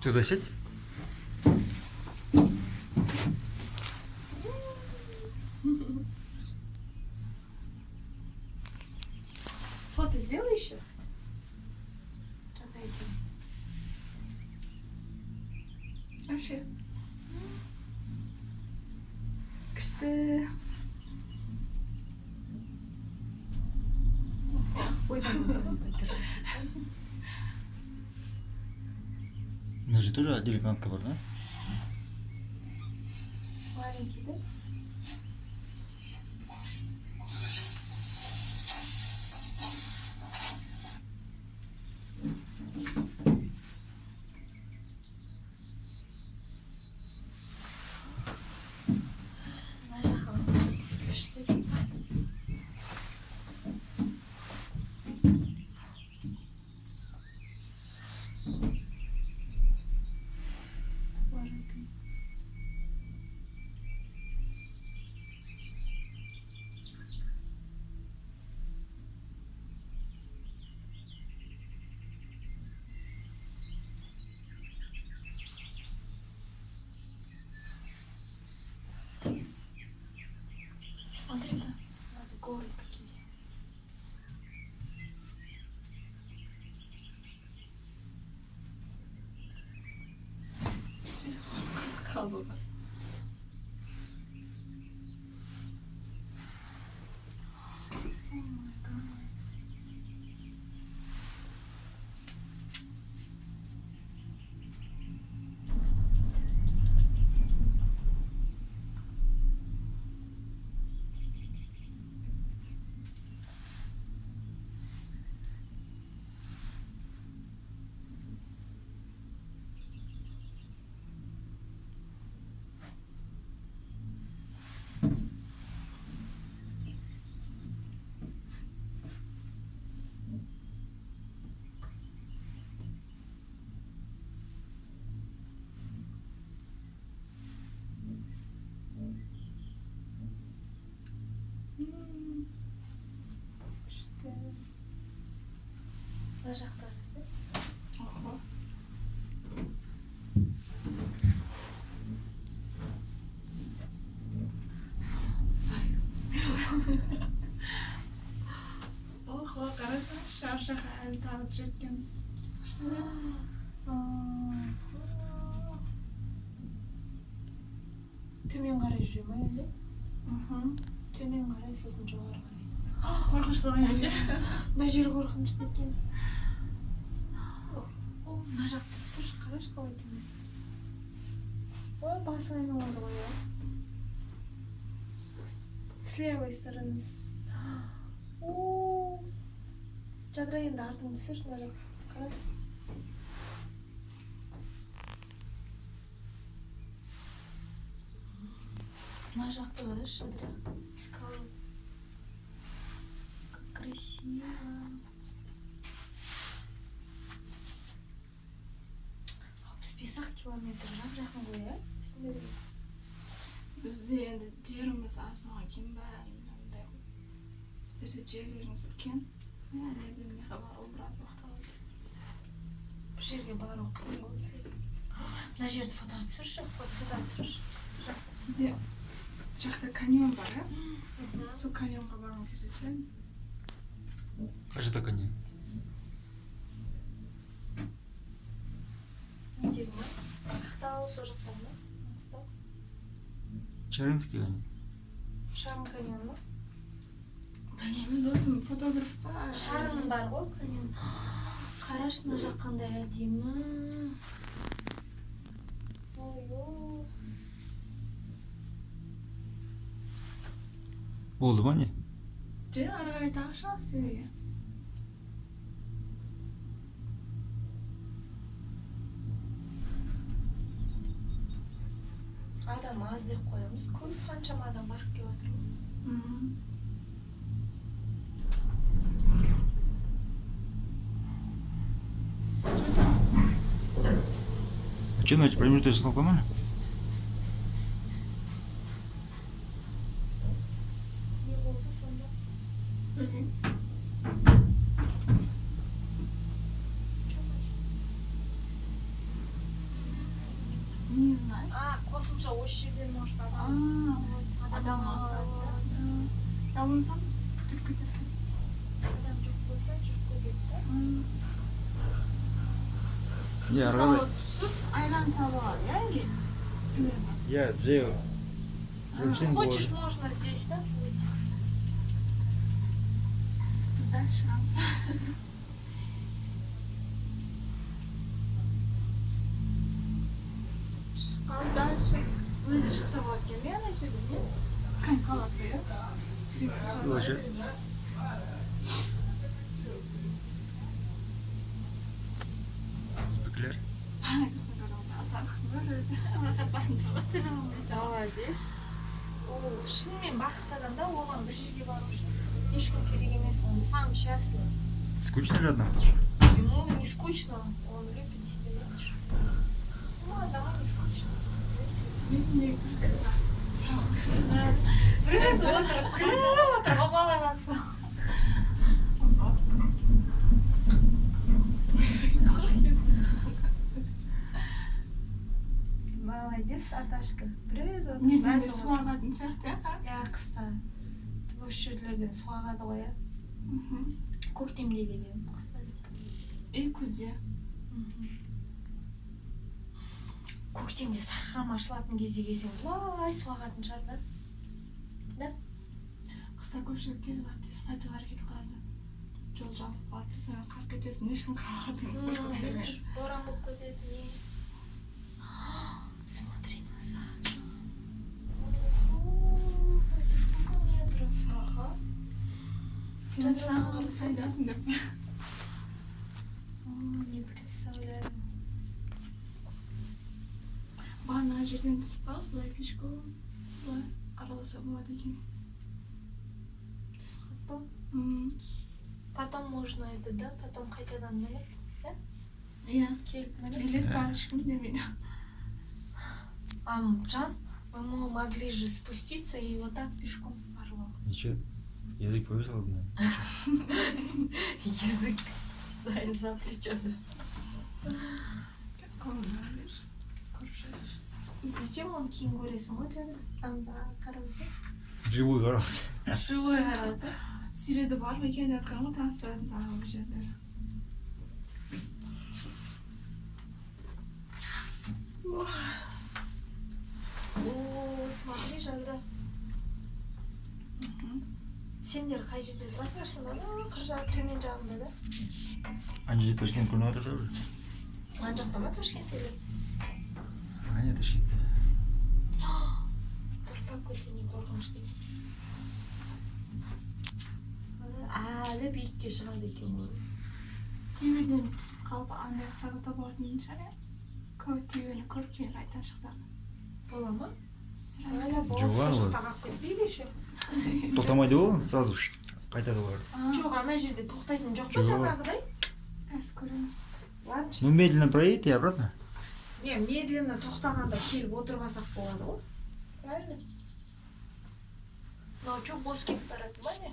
Пригласить? Фото сделай еще? Вообще. Күшті. На же тоже отдельная канатка была, да? Маленький, да? Смотри-ка, надо горы какие. Телефон холодно. Мына жақта қараса. Охо. Охо, қараса, шаршаға әлі тағы жеткенбіз. Төмен қарай жүре ма енді? Төмен қарай, сосын жоғары қарай. Қорқынышты ма енді? Мына жер қорқынышты екен. Мына жақты түсірші, қарашы қалай төмен. Ой, басың айналады ғой, иә. С левой стороны. Жадыра енді артыңды түсірші, мына жақты. Қарай. Мына жақты қарашы, жадыра. Скалы. Как красиво. 65 километр жақ-жақын ғой, иә? Сендерге. Бізде енді жеріміз аз болған екен ба, мынандай. Сіздерде жерлеріңіз үлкен. Не білейін, бар, ол біраз уақыт алады. Бір жерге бару қиын болса. Мына жерді фото түсірші, фото түсірші. Сізде жақта каньон бар, иә? Сол каньонға барғым келеді. Қай жақта каньон? Не дедің ба? Ақтау сол жақтан ба? Маңғыстау? Чарынский каньон. Шарын каньон ба? Білемін досым, фотограф па? Шарын бар ғой каньон. Қараш, мына жақ қандай әдемі. Ой-ой. Болды ма не? Жел ары қарай тағы шығасыз тебе. Адам аз деп қоямыз. Көп қаншама адам барып келіп жатыр ғой. А что, Надя, промежуточный столкновение? Не болды сонда? қосымша осы жерден может адам Адам алса. Я болсам жүріп кетеді екен. Адам жоқ болса жүріп кетеді да. Иә, ары Мысалы қарай. түсіп айланса болады, иә или? Иә, жай жүрсең Хочешь, болады. можно здесь, да? выйти? Біз дальше шығамыз. Түсіп қалып дальше өзі шықса болады екен, иә, ана жерден, иә? Кім қаласа, иә? Тоже. Пікірлер. Кісі қараңыз, атақ бір өзі рахаттанып шығып телефонмен Молодец. ол шынымен бақытты адам да, оған бір жерге бару үшін ешкім керек емес, он сам счастлив. Скучно же одному что? Ему не скучно, он любит себя, видишь? Ну, одному не скучно. Мен бір кісі жақтым. Бір өзі отырып, күліп отырып, обалағансың. Молодец, Аташка. Біраз отыр. Негізінде мәз су отыр. ағатын сияқты, иә? Иә, қыста. Осы жерлерден су ағады ғой, иә. Көктемде деген қыста деп. Күзде. Көктемде сарқырама ашылатын кезде келсең, былай су ағатын шығар да. Қыста көпшілік тез барып тез қайталар кетіп қалады. Жол жабылып қалады, сен қалып кетесің, ешкім қалады. Боран болып кетеді, не? Смотри назад, Ого, это сколько метров? Ага. Сен жаңағы сайдасың деп. Не представляю. Бағана жерден түсіп қалып, былай пешком, былай араласа болады екен. Түсіп М, Потом можно это, да? Потом қайтадан мініп, Иә. келіп мініп. Билет бар, ешкім демейді. Жан, мы могли же спуститься и вот так пешком порвал. Ничего, язык повесил, да? Язык за плечо, да. Көріп жүреш. Зачем он кейін көресің ғой жаңа? Анда қараусы. Живой қаралсы. Живой қараусы. Сүйреді бар ма екен деп жатқан ғой, таныстыратын тағы бір жерлер. О, смотри, Жадыра. Сендер қай жерде тұрасыңдар сонда? Қыр жағы төмен жағында да? Ана жерде Ташкент көрініп жатыр да уже. Ана жақта ма Ташкентте? Ане Ташкент. Бір какой-то не қорқынышты. Әлі биікке шығады екен ғой. Темірден түсіп қалып, андай сағата болатын шығар, иә? Тегені көріп кейін қайтадан шықсақ. Бола ма? Сұрайын. Жоғары ғой. Жақта қалып кетпейді еще. Тоқтамайды ғой, сразу қайтады ғой. Жоқ, ана жерде тоқтайтын жоқ па Жоқ. жаңағыдай? Қазір көреміз. Ладно. Ну, медленно проедь и обратно. Не, медленно тоқтағанда келіп отырмасақ болады ғой. Правильно? Мынау жоқ бос кетіп барады ма не?